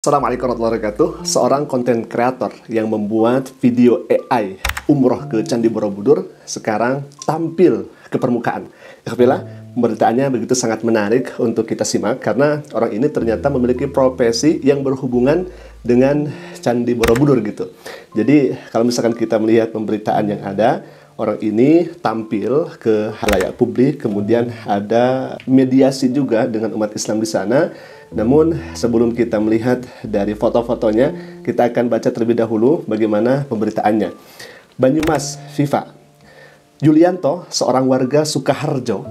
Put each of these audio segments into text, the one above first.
Assalamualaikum warahmatullahi wabarakatuh. Seorang konten kreator yang membuat video AI umroh ke Candi Borobudur sekarang tampil ke permukaan. Alhamdulillah, pemberitaannya begitu sangat menarik untuk kita simak karena orang ini ternyata memiliki profesi yang berhubungan dengan Candi Borobudur gitu. Jadi kalau misalkan kita melihat pemberitaan yang ada, orang ini tampil ke halayak publik, kemudian ada mediasi juga dengan umat Islam di sana. Namun sebelum kita melihat dari foto-fotonya, kita akan baca terlebih dahulu bagaimana pemberitaannya. Banyumas Viva Yulianto, seorang warga Sukaharjo,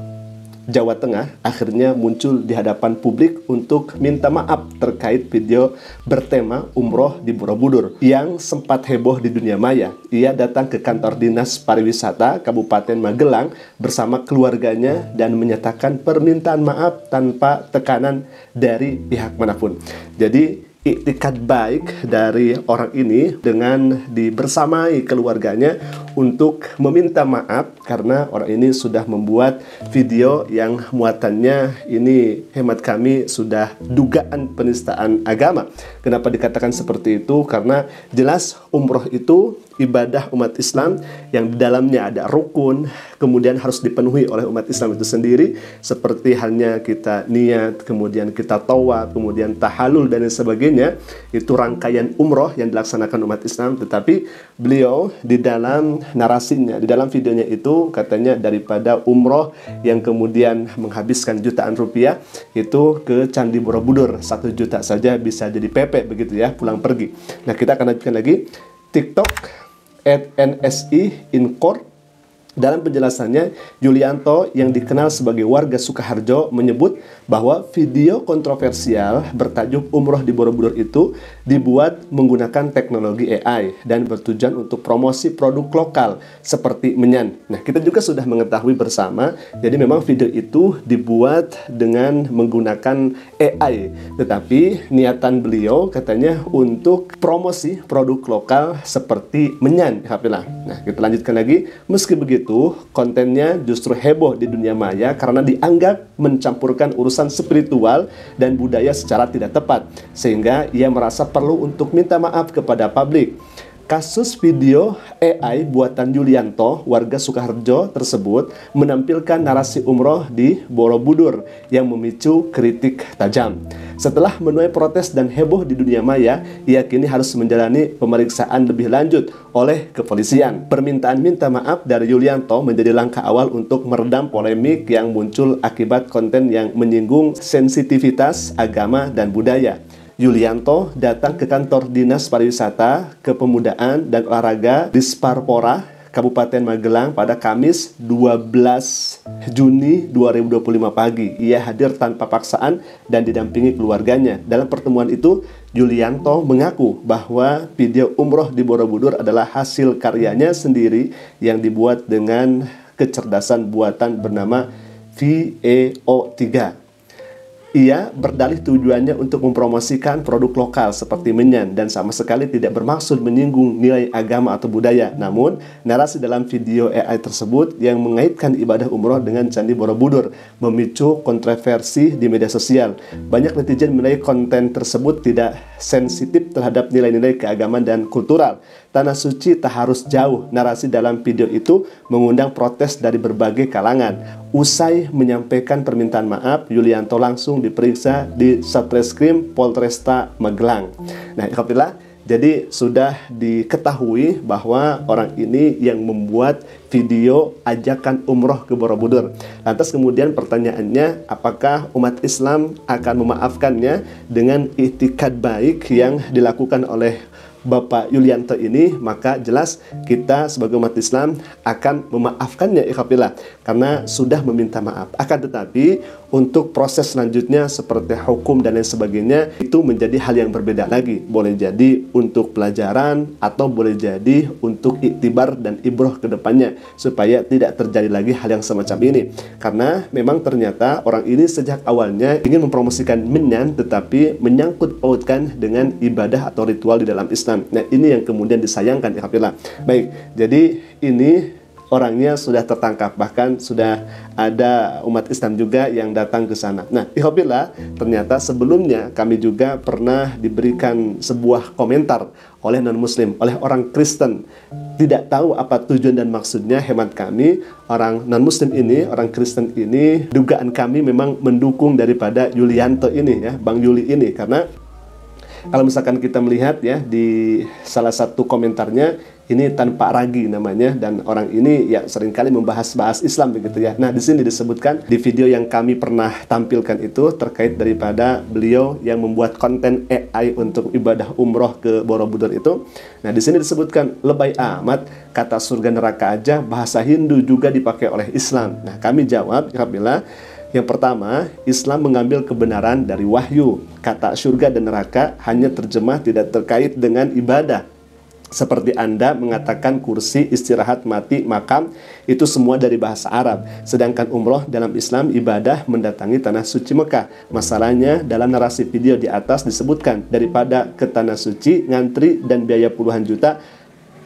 Jawa Tengah, akhirnya muncul di hadapan publik untuk minta maaf terkait video bertema umroh di Borobudur yang sempat heboh di dunia maya. Ia datang ke kantor Dinas Pariwisata Kabupaten Magelang bersama keluarganya dan menyatakan permintaan maaf tanpa tekanan dari pihak manapun. Jadi iktikad baik dari orang ini dengan dibersamai keluarganya untuk meminta maaf karena orang ini sudah membuat video yang muatannya ini hemat kami sudah dugaan penistaan agama. Kenapa dikatakan seperti itu? Karena jelas umroh itu ibadah umat Islam yang di dalamnya ada rukun, kemudian harus dipenuhi oleh umat Islam itu sendiri, seperti halnya kita niat, kemudian kita tawaf, kemudian tahalul dan lain sebagainya. Itu rangkaian umroh yang dilaksanakan umat Islam. Tetapi beliau di dalam narasinya, di dalam videonya itu katanya daripada umroh yang kemudian menghabiskan jutaan rupiah itu ke Candi Borobudur 1 juta saja bisa jadi pepek begitu ya, pulang pergi. Nah, kita akan lanjutkan lagi. TikTok @NSI Incord. Dalam penjelasannya, Yulianto yang dikenal sebagai warga Sukaharjo menyebut bahwa video kontroversial bertajuk umroh di Borobudur itu dibuat menggunakan teknologi AI dan bertujuan untuk promosi produk lokal seperti menyan. Nah, kita juga sudah mengetahui bersama, jadi memang video itu dibuat dengan menggunakan AI, tetapi niatan beliau katanya untuk promosi produk lokal seperti menyan. Nah, kita lanjutkan lagi. Meski begitu, kontennya justru heboh di dunia maya karena dianggap mencampurkan urusan spiritual dan budaya secara tidak tepat, sehingga ia merasa perlu untuk minta maaf kepada publik. Kasus video AI buatan Yulianto, warga Sukaharjo tersebut, menampilkan narasi umroh di Borobudur yang memicu kritik tajam. Setelah menuai protes dan heboh di dunia maya, ia kini harus menjalani pemeriksaan lebih lanjut oleh kepolisian. Permintaan minta maaf dari Yulianto menjadi langkah awal untuk meredam polemik yang muncul akibat konten yang menyinggung sensitivitas agama dan budaya. Yulianto datang ke kantor Dinas Pariwisata, Kepemudaan dan Olahraga Disparpora, Kabupaten Magelang pada Kamis 12 Juni 2025 pagi. Ia hadir tanpa paksaan dan didampingi keluarganya. Dalam pertemuan itu, Yulianto mengaku bahwa video umroh di Borobudur adalah hasil karyanya sendiri yang dibuat dengan kecerdasan buatan bernama VEO3. Ia berdalih tujuannya untuk mempromosikan produk lokal seperti menyan dan sama sekali tidak bermaksud menyinggung nilai agama atau budaya. Namun, narasi dalam video AI tersebut yang mengaitkan ibadah umroh dengan Candi Borobudur memicu kontroversi di media sosial. Banyak netizen menilai konten tersebut tidak sensitif terhadap nilai-nilai keagamaan dan kultural. Tanah suci tak harus jauh. Narasi dalam video itu mengundang protes dari berbagai kalangan. Usai menyampaikan permintaan maaf, Yulianto langsung diperiksa di Satreskrim Polresta Magelang. Nah, alhamdulillah, jadi sudah diketahui bahwa orang ini yang membuat video ajakan umroh ke Borobudur. Lantas kemudian pertanyaannya, apakah umat Islam akan memaafkannya dengan iktikad baik yang dilakukan oleh Bapak Yulianto ini? Maka jelas kita sebagai umat Islam akan memaafkannya ikhafillah karena sudah meminta maaf. Akan tetapi untuk proses selanjutnya seperti hukum dan lain sebagainya itu menjadi hal yang berbeda lagi. Boleh jadi untuk pelajaran atau boleh jadi untuk iktibar dan ibroh ke depannya supaya tidak terjadi lagi hal yang semacam ini. Karena memang ternyata orang ini sejak awalnya ingin mempromosikan menyan tetapi menyangkut pautkan dengan ibadah atau ritual di dalam Islam. Nah, ini yang kemudian disayangkan ya. Baik, jadi ini orangnya sudah tertangkap, bahkan sudah ada umat Islam juga yang datang ke sana. Nah, ikhwabillah, ternyata sebelumnya kami juga pernah diberikan sebuah komentar oleh non-muslim, oleh orang Kristen. Tidak tahu apa tujuan dan maksudnya, hemat kami, orang non-muslim ini, orang Kristen ini, dugaan kami memang mendukung daripada Yulianto ini ya, Bang Yuli ini, karena kalau misalkan kita melihat ya di salah satu komentarnya, ini tanpa ragi namanya, dan orang ini ya seringkali membahas-bahas Islam begitu ya. Nah, di sini disebutkan di video yang kami pernah tampilkan itu terkait daripada beliau yang membuat konten AI untuk ibadah umroh ke Borobudur itu. Nah, di sini disebutkan lebay amat, kata surga neraka aja bahasa Hindu juga dipakai oleh Islam. Nah, kami jawab, alhamdulillah. Yang pertama, Islam mengambil kebenaran dari wahyu. Kata surga dan neraka hanya terjemah, tidak terkait dengan ibadah. Seperti Anda mengatakan kursi, istirahat, mati, makam, itu semua dari bahasa Arab. Sedangkan umroh dalam Islam ibadah mendatangi tanah suci Mekah. Masalahnya dalam narasi video di atas disebutkan daripada ke tanah suci, ngantri dan biaya puluhan juta,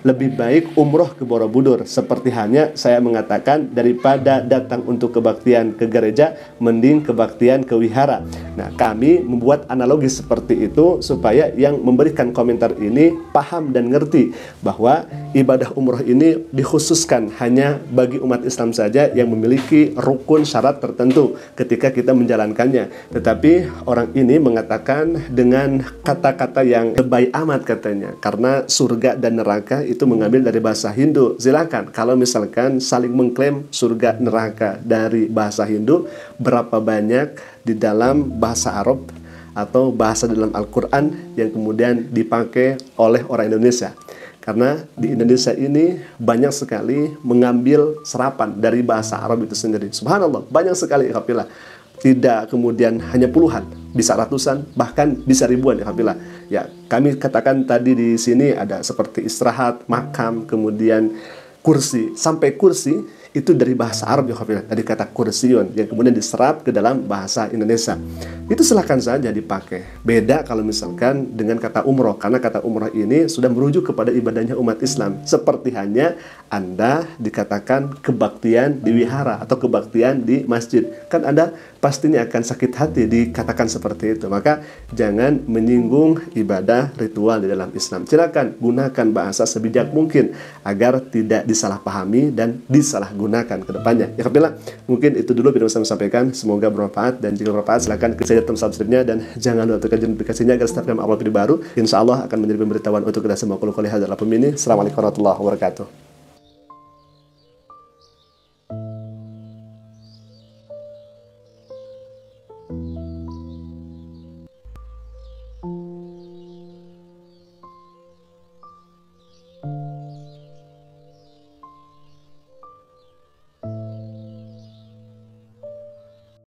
lebih baik umroh ke Borobudur. Seperti hanya saya mengatakan, daripada datang untuk kebaktian ke gereja, mending kebaktian ke wihara. Nah, kami membuat analogi seperti itu supaya yang memberikan komentar ini paham dan ngerti bahwa ibadah umroh ini dikhususkan hanya bagi umat Islam saja yang memiliki rukun syarat tertentu ketika kita menjalankannya. Tetapi orang ini mengatakan dengan kata-kata yang lebay amat katanya, karena surga dan neraka itu mengambil dari bahasa Hindu. Silakan, kalau misalkan saling mengklaim surga neraka dari bahasa Hindu, berapa banyak di dalam bahasa Arab atau bahasa dalam Al-Quran yang kemudian dipakai oleh orang Indonesia? Karena di Indonesia ini banyak sekali mengambil serapan dari bahasa Arab itu sendiri. Subhanallah, banyak sekali, alhamdulillah. Tidak kemudian hanya puluhan, bisa ratusan, bahkan bisa ribuan, alhamdulillah. Ya, kami katakan tadi di sini ada seperti istirahat, makam, kemudian kursi. Sampai kursi itu dari bahasa Arab ya, alhamdulillah. Dari kata kursiun yang kemudian diserap ke dalam bahasa Indonesia. Itu silakan saja dipakai. Beda kalau misalkan dengan kata umroh, karena kata umroh ini sudah merujuk kepada ibadahnya umat Islam. Seperti hanya Anda dikatakan kebaktian di wihara atau kebaktian di masjid. Kan Anda pastinya akan sakit hati dikatakan seperti itu. Maka jangan menyinggung ibadah ritual di dalam Islam. Silakan gunakan bahasa sebijak mungkin agar tidak disalahpahami dan disalahgunakan ke depannya. Ya, alhamdulillah, mungkin itu dulu video yang saya sampaikan. Semoga bermanfaat, dan jika bermanfaat silakan klik saja tombol subscribe-nya dan jangan lupa tekan notifikasinya agar setiap kali upload video baru, insya Allah akan menjadi pemberitahuan untuk kita semua. Assalamualaikum warahmatullahi wabarakatuh.